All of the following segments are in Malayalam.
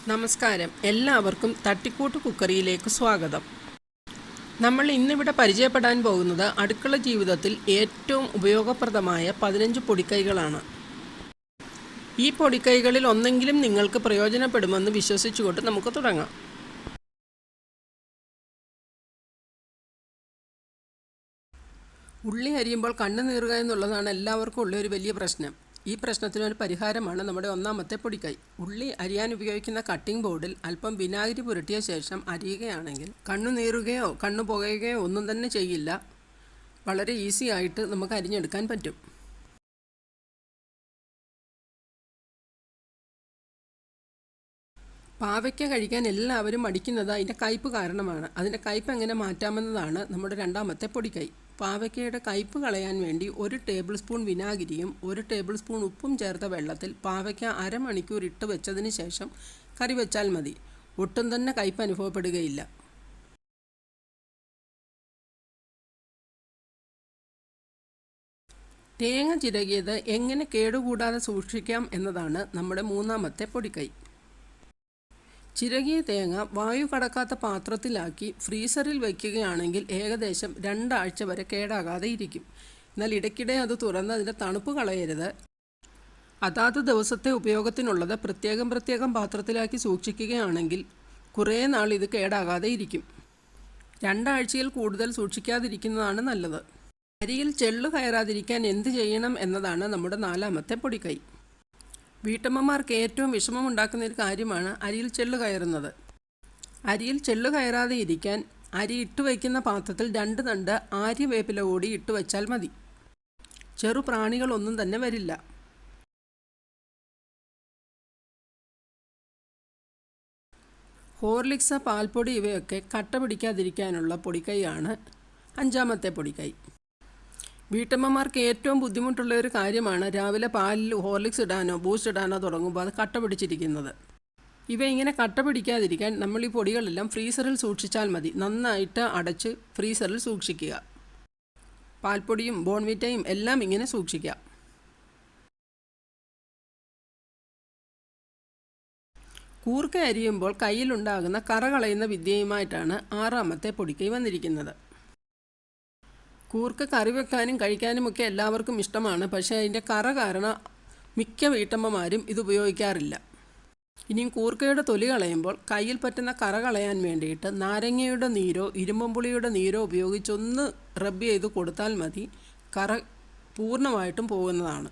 നമസ്കാരം, എല്ലാവർക്കും തട്ടിക്കൂട്ട് കുക്കറിയിലേക്ക് സ്വാഗതം. നമ്മൾ ഇന്നിവിടെ പരിചയപ്പെടാൻ പോകുന്നത് അടുക്കള ജീവിതത്തിൽ ഏറ്റവും ഉപയോഗപ്രദമായ 15 പൊടിക്കൈകളാണ്. ഈ പൊടിക്കൈകളിൽ ഒന്നെങ്കിലും നിങ്ങൾക്ക് പ്രയോജനപ്പെടുമെന്ന് വിശ്വസിച്ചുകൊണ്ട് നമുക്ക് തുടങ്ങാം. ഉള്ളി അരിയുമ്പോൾ കണ്ണ് നീറുക എന്നുള്ളതാണ് എല്ലാവർക്കും ഉള്ള ഒരു വലിയ പ്രശ്നം. ഈ പ്രശ്നത്തിനൊരു പരിഹാരമാണ് നമ്മുടെ ഒന്നാമത്തെ പൊടിക്കൈ. ഉള്ളി അരിയാൻ ഉപയോഗിക്കുന്ന കട്ടിംഗ് ബോർഡിൽ അല്പം വിനാഗിരി പുരട്ടിയ ശേഷം അരിയുകയാണെങ്കിൽ കണ്ണു നീറുകയോ കണ്ണു പുകയുകയോ ഒന്നും തന്നെ ചെയ്യില്ല. വളരെ ഈസി ആയിട്ട് നമുക്ക് അരിഞ്ഞെടുക്കാൻ പറ്റും. പാവയ്ക്ക കഴിക്കാൻ എല്ലാവരും മടിക്കുന്നത് അതിൻ്റെ കയ്പ്പ് കാരണമാണ്. അതിൻ്റെ കയ്പ്പ് എങ്ങനെ മാറ്റാമെന്നതാണ് നമ്മുടെ രണ്ടാമത്തെ പൊടിക്കൈ. പാവയ്ക്കയുടെ കയ്പ്പ് കളയാൻ വേണ്ടി 1 ടേബിൾ സ്പൂൺ വിനാഗിരിയും 1 ടേബിൾ സ്പൂൺ ഉപ്പും ചേർത്ത വെള്ളത്തിൽ പാവയ്ക്ക അരമണിക്കൂർ ഇട്ട് വെച്ചതിന് ശേഷം കറി വെച്ചാൽ മതി. ഒട്ടും തന്നെ കയ്പ്പ് അനുഭവപ്പെടുകയില്ല. തേങ്ങ ചിരകിയത് എങ്ങനെ കേടുകൂടാതെ സൂക്ഷിക്കാം എന്നതാണ് നമ്മുടെ മൂന്നാമത്തെ പൊടിക്കൈ. ചിരകിയ തേങ്ങ വായു കടക്കാത്ത പാത്രത്തിലാക്കി ഫ്രീസറിൽ വയ്ക്കുകയാണെങ്കിൽ ഏകദേശം 2 ആഴ്ച വരെ കേടാകാതെ ഇരിക്കും. എന്നാൽ ഇടയ്ക്കിടെ അത് തുറന്ന് അതിൻ്റെ തണുപ്പ് കളയരുത്. അതാത് ദിവസത്തെ ഉപയോഗത്തിനുള്ളത് പ്രത്യേകം പാത്രത്തിലാക്കി സൂക്ഷിക്കുകയാണെങ്കിൽ കുറേ നാൾ ഇത് കേടാകാതെ ഇരിക്കും. 2 ആഴ്ചയിൽ കൂടുതൽ സൂക്ഷിക്കാതിരിക്കുന്നതാണ് നല്ലത്. അരിയിൽ ചെള്ളു കയറാതിരിക്കാൻ എന്ത് ചെയ്യണം എന്നതാണ് നമ്മുടെ നാലാമത്തെ പൊടിക്കൈ. വീട്ടമ്മമാർക്ക് ഏറ്റവും വിഷമമുണ്ടാക്കുന്ന ഒരു കാര്യമാണ് അരിയിൽ ചെള്ളു കയറുന്നത്. അരിയിൽ ചെള്ളു കയറാതെ ഇരിക്കാൻ അരി ഇട്ടുവയ്ക്കുന്ന പാത്രത്തിൽ 2 തണ്ട് ആര്യവേപ്പില കൂടി ഇട്ടുവച്ചാൽ മതി. ചെറു പ്രാണികളൊന്നും തന്നെ വരില്ല. ഹോർലിക്സ്, പാൽപ്പൊടി ഇവയൊക്കെ കട്ട പിടിക്കാതിരിക്കാനുള്ള പൊടിക്കൈയാണ് 5ാമത്തെ പൊടിക്കൈ. വീട്ടമ്മമാർക്ക് ഏറ്റവും ബുദ്ധിമുട്ടുള്ള ഒരു കാര്യമാണ് രാവിലെ പാലിൽ ഹോർലിക്സ് ഇടാനോ ബൂസ്റ്റ് ഇടാനോ തുടങ്ങുമ്പോൾ അത് കട്ട പിടിച്ചിരിക്കുന്നത്. ഇവ ഇങ്ങനെ കട്ട പിടിക്കാതിരിക്കാൻ നമ്മൾ ഈ പൊടികളെല്ലാം ഫ്രീസറിൽ സൂക്ഷിച്ചാൽ മതി. നന്നായിട്ട് അടച്ച് ഫ്രീസറിൽ സൂക്ഷിക്കുക. പാൽപ്പൊടിയും ബോൺവിറ്റയും എല്ലാം ഇങ്ങനെ സൂക്ഷിക്കുക. കൂർക്ക അരിയുമ്പോൾ കയ്യിലുണ്ടാകുന്ന കറ കളയുന്ന വിദ്യയുമായിട്ടാണ് 6ാമത്തെ പൊടിക്കൈ വന്നിരിക്കുന്നത്. കൂർക്ക കറി വെക്കാനും കഴിക്കാനുമൊക്കെ എല്ലാവർക്കും ഇഷ്ടമാണ്. പക്ഷേ അതിൻ്റെ കറ കാരണം മിക്ക വീട്ടമ്മമാരും ഇത് ഉപയോഗിക്കാറില്ല. ഇനിയും കൂർക്കയുടെ തൊലി കളയുമ്പോൾ കയ്യിൽ പറ്റുന്ന കറ കളയാൻ വേണ്ടിയിട്ട് നാരങ്ങയുടെ നീരോ ഇരുമ്പുളിയുടെ നീരോ ഉപയോഗിച്ചൊന്ന് റബ്ബ് ചെയ്ത് കൊടുത്താൽ മതി. കറ പൂർണ്ണമായിട്ടും പോകുന്നതാണ്.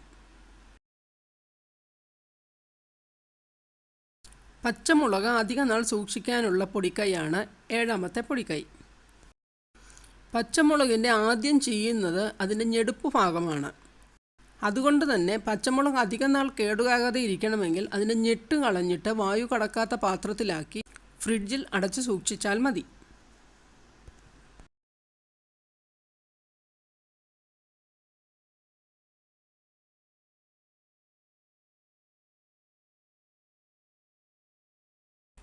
പച്ചമുളക് അധിക നാൾ സൂക്ഷിക്കാനുള്ള പൊടിക്കൈയാണ് 7ാമത്തെ പൊടിക്കൈ. പച്ചമുളകിൻ്റെ ആദ്യം ചെയ്യുന്നത് അതിൻ്റെ ഞെടുപ്പ് ഭാഗമാണ്. അതുകൊണ്ട് തന്നെ പച്ചമുളക് അധികം നാൾ കേടുകാകാതെ ഇരിക്കണമെങ്കിൽ അതിൻ്റെ ഞെട്ട് കളഞ്ഞിട്ട് വായു കടക്കാത്ത പാത്രത്തിലാക്കി ഫ്രിഡ്ജിൽ അടച്ച് സൂക്ഷിച്ചാൽ മതി.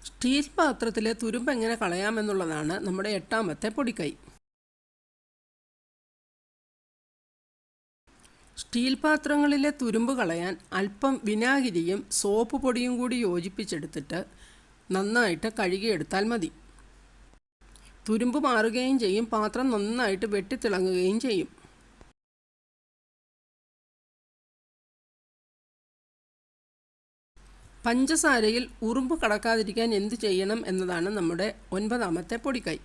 സ്റ്റീൽ പാത്രത്തിലെ തുരുമ്പ് എങ്ങനെ കളയാമെന്നുള്ളതാണ് നമ്മുടെ 8ാമത്തെ പൊടിക്കൈ. സ്റ്റീൽ പാത്രങ്ങളിലെ തുരുമ്പ് കളയാൻ അല്പം വിനാഗിരിയും സോപ്പ് പൊടിയും കൂടി യോജിപ്പിച്ചെടുത്തിട്ട് നന്നായിട്ട് കഴുകിയെടുത്താൽ മതി. തുരുമ്പ് മാറുകയും ചെയ്യും. പാത്രം നന്നായിട്ട് വെട്ടിത്തിളങ്ങുകയും ചെയ്യും. പഞ്ചസാരയിൽ ഉറുമ്പ് കടക്കാതിരിക്കാൻ എന്ത് ചെയ്യണം എന്നതാണ് നമ്മുടെ 9ാമത്തെ പൊടിക്കൈ.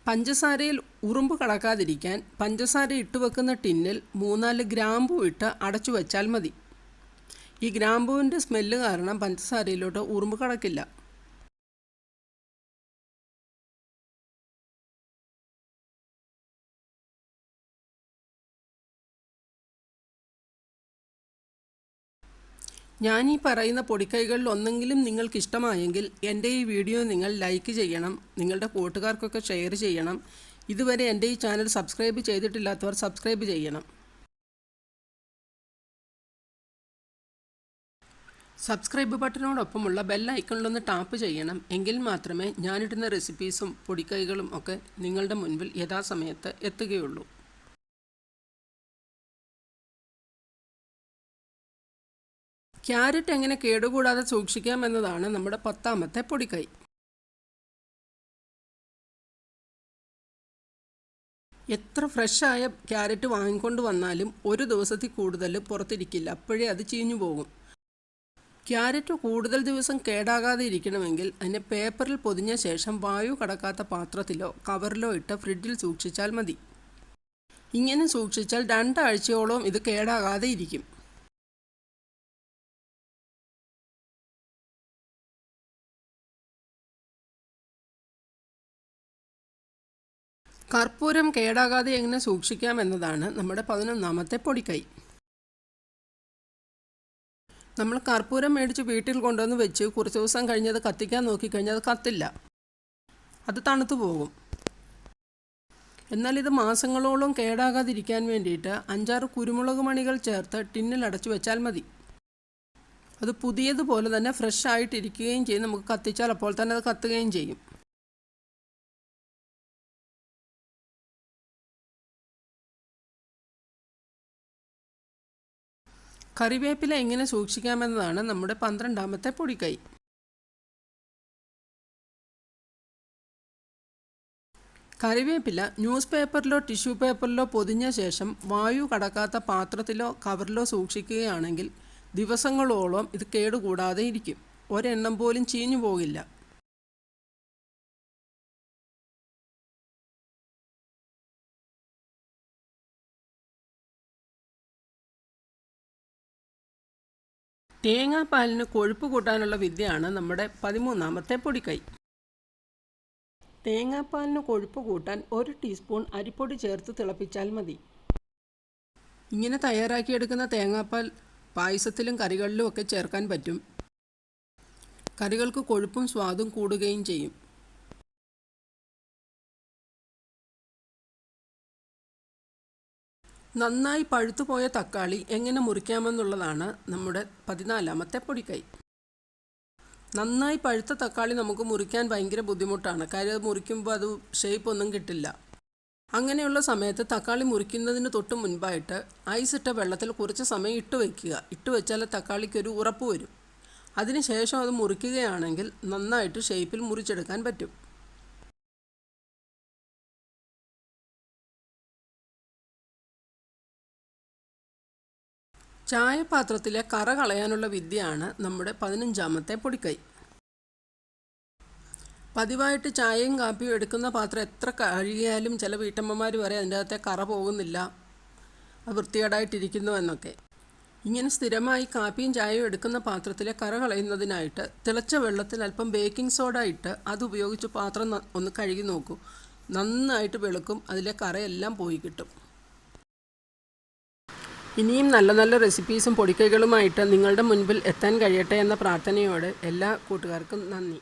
പഞ്ചസാരയിൽ ഉറുമ്പ് കടക്കാതിരിക്കാൻ പഞ്ചസാര ഇട്ടുവെക്കുന്ന ടിന്നിൽ 3-4 ഗ്രാമ്പൂ ഇട്ട് അടച്ചു വച്ചാൽ മതി. ഈ ഗ്രാമ്പൂവിൻ്റെ സ്മെല്ല് കാരണം പഞ്ചസാരയിലോട്ട് ഉറുമ്പ് കടക്കില്ല. ഞാൻ ഈ പറയുന്ന പൊടിക്കൈകളിൽ ഒന്നെങ്കിലും നിങ്ങൾക്ക് ഇഷ്ടമായെങ്കിൽ എൻ്റെ ഈ വീഡിയോ നിങ്ങൾ ലൈക്ക് ചെയ്യണം. നിങ്ങളുടെ കൂട്ടുകാർക്കൊക്കെ ഷെയർ ചെയ്യണം. ഇതുവരെ എൻ്റെ ഈ ചാനൽ സബ്സ്ക്രൈബ് ചെയ്തിട്ടില്ലാത്തവർ സബ്സ്ക്രൈബ് ചെയ്യണം. സബ്സ്ക്രൈബ് ബട്ടനോടൊപ്പമുള്ള ബെൽ ഐക്കണിലൊന്ന് ടാപ്പ് ചെയ്യണം. എങ്കിൽ മാത്രമേ ഞാനിടുന്ന റെസിപ്പീസും പൊടിക്കൈകളും ഒക്കെ നിങ്ങളുടെ മുൻപിൽ യഥാസമയത്ത് എത്തുകയുള്ളൂ. ക്യാരറ്റ് എങ്ങനെ കേടുകൂടാതെ സൂക്ഷിക്കാം എന്നതാണ് നമ്മുടെ 10ാമത്തെ പൊടിക്കൈ. എത്ര ഫ്രഷായ ക്യാരറ്റ് വാങ്ങിക്കൊണ്ട് വന്നാലും ഒരു ദിവസത്തിൽ കൂടുതൽ പുറത്തിരിക്കില്ല, അപ്പോഴേ അത് ചീഞ്ഞു പോകും. ക്യാരറ്റ് കൂടുതൽ ദിവസം കേടാകാതെ ഇരിക്കണമെങ്കിൽ അതിനെ പേപ്പറിൽ പൊതിഞ്ഞ ശേഷം വായു കടക്കാത്ത പാത്രത്തിലോ കവറിലോ ഇട്ട് ഫ്രിഡ്ജിൽ സൂക്ഷിച്ചാൽ മതി. ഇങ്ങനെ സൂക്ഷിച്ചാൽ 2 ആഴ്ചയോളം ഇത് കേടാകാതെ ഇരിക്കും. കർപ്പൂരം കേടാകാതെ എങ്ങനെ സൂക്ഷിക്കാം എന്നതാണ് നമ്മുടെ 11ാമത്തെ പൊടിക്കൈ. നമ്മൾ കർപ്പൂരം മേടിച്ച് വീട്ടിൽ കൊണ്ടുവന്ന് വെച്ച് കുറച്ച് ദിവസം കഴിഞ്ഞത് കത്തിക്കാൻ നോക്കിക്കഴിഞ്ഞാൽ അത് കത്തില്ല, അത് തണുത്തു പോകും. എന്നാൽ ഇത് മാസങ്ങളോളം കേടാകാതിരിക്കാൻ വേണ്ടിയിട്ട് 5-6 കുരുമുളക് മണികൾ ചേർത്ത് ടിന്നിൽ അടച്ചു വെച്ചാൽ മതി. അത് പുതിയതുപോലെ തന്നെ ഫ്രഷ് ആയിട്ടിരിക്കുകയും ചെയ്യും. നമുക്ക് കത്തിച്ചാൽ അപ്പോൾ തന്നെ അത് കത്തുകയും ചെയ്യും. കറിവേപ്പില എങ്ങനെ സൂക്ഷിക്കാമെന്നതാണ് നമ്മുടെ 12ാമത്തെ പൊടിക്കൈ. കറിവേപ്പില ന്യൂസ് പേപ്പറിലോ ടിഷ്യൂ പേപ്പറിലോ പൊതിഞ്ഞ ശേഷം വായു കടക്കാത്ത പാത്രത്തിലോ കവറിലോ സൂക്ഷിക്കുകയാണെങ്കിൽ ദിവസങ്ങളോളം ഇത് കേടുകൂടാതെ ഇരിക്കും. ഒരെണ്ണം പോലും ചീഞ്ഞു പോകില്ല. തേങ്ങാപ്പാലിന് കൊഴുപ്പ് കൂട്ടാനുള്ള വിദ്യയാണ് നമ്മുടെ 13ാമത്തെ പൊടിക്കൈ. തേങ്ങാപ്പാലിന് കൊഴുപ്പ് കൂട്ടാൻ 1 ടീസ്പൂൺ അരിപ്പൊടി ചേർത്ത് തിളപ്പിച്ചാൽ മതി. ഇങ്ങനെ തയ്യാറാക്കിയെടുക്കുന്ന തേങ്ങാപ്പാൽ പായസത്തിലും കറികളിലും ഒക്കെ ചേർക്കാൻ പറ്റും. കറികൾക്ക് കൊഴുപ്പും സ്വാദും കൂടുകയും ചെയ്യും. നന്നായി പഴുത്തുപോയ തക്കാളി എങ്ങനെ മുറിക്കാമെന്നുള്ളതാണ് നമ്മുടെ 14ാമത്തെ പൊടിക്കൈ. നന്നായി പഴുത്ത തക്കാളി നമുക്ക് മുറിക്കാൻ ഭയങ്കര ബുദ്ധിമുട്ടാണ്. കാര്യം അത് മുറിക്കുമ്പോൾ അത് ഷേപ്പ് ഒന്നും കിട്ടില്ല. അങ്ങനെയുള്ള സമയത്ത് തക്കാളി മുറിക്കുന്നതിന് തൊട്ട് മുൻപായിട്ട് ഐസ് ഇട്ട വെള്ളത്തിൽ കുറച്ച് സമയം ഇട്ട് വയ്ക്കുക. ഇട്ട് വെച്ചാൽ തക്കാളിക്കൊരു ഉറപ്പ് വരും. അതിനുശേഷം അത് മുറിക്കുകയാണെങ്കിൽ നന്നായിട്ട് ഷേപ്പിൽ മുറിച്ചെടുക്കാൻ പറ്റും. ചായപാത്രത്തിലെ കറ കളയാനുള്ള വിദ്യയാണ് നമ്മുടെ 15ാമത്തെ പൊടിക്കൈ. പതിവായിട്ട് ചായയും കാപ്പിയും എടുക്കുന്ന പാത്രം എത്ര കഴുകിയാലും ചില വീട്ടമ്മമാർ വരെ അതിൻ്റെ അകത്തെ കറ പോകുന്നില്ല, അത് വൃത്തികേടായിട്ടിരിക്കുന്നു എന്നൊക്കെ. ഇങ്ങനെ സ്ഥിരമായി കാപ്പിയും ചായയും എടുക്കുന്ന പാത്രത്തിലെ കറ കളയുന്നതിനായിട്ട് തിളച്ച വെള്ളത്തിൽ അല്പം ബേക്കിംഗ് സോഡ ഇട്ട് അത് ഉപയോഗിച്ച് പാത്രം ഒന്ന് കഴുകി നോക്കൂ. നന്നായിട്ട് വെളുക്കും, അതിലെ കറയെല്ലാം പോയി കിട്ടും. ഇനിയും നല്ല നല്ല റെസിപ്പീസും പൊടിക്കൈകളുമായിട്ട് നിങ്ങളുടെ മുൻപിൽ എത്താൻ കഴിയട്ടെ എന്ന പ്രാർത്ഥനയോടെ എല്ലാ കൂട്ടുകാർക്കും നന്ദി.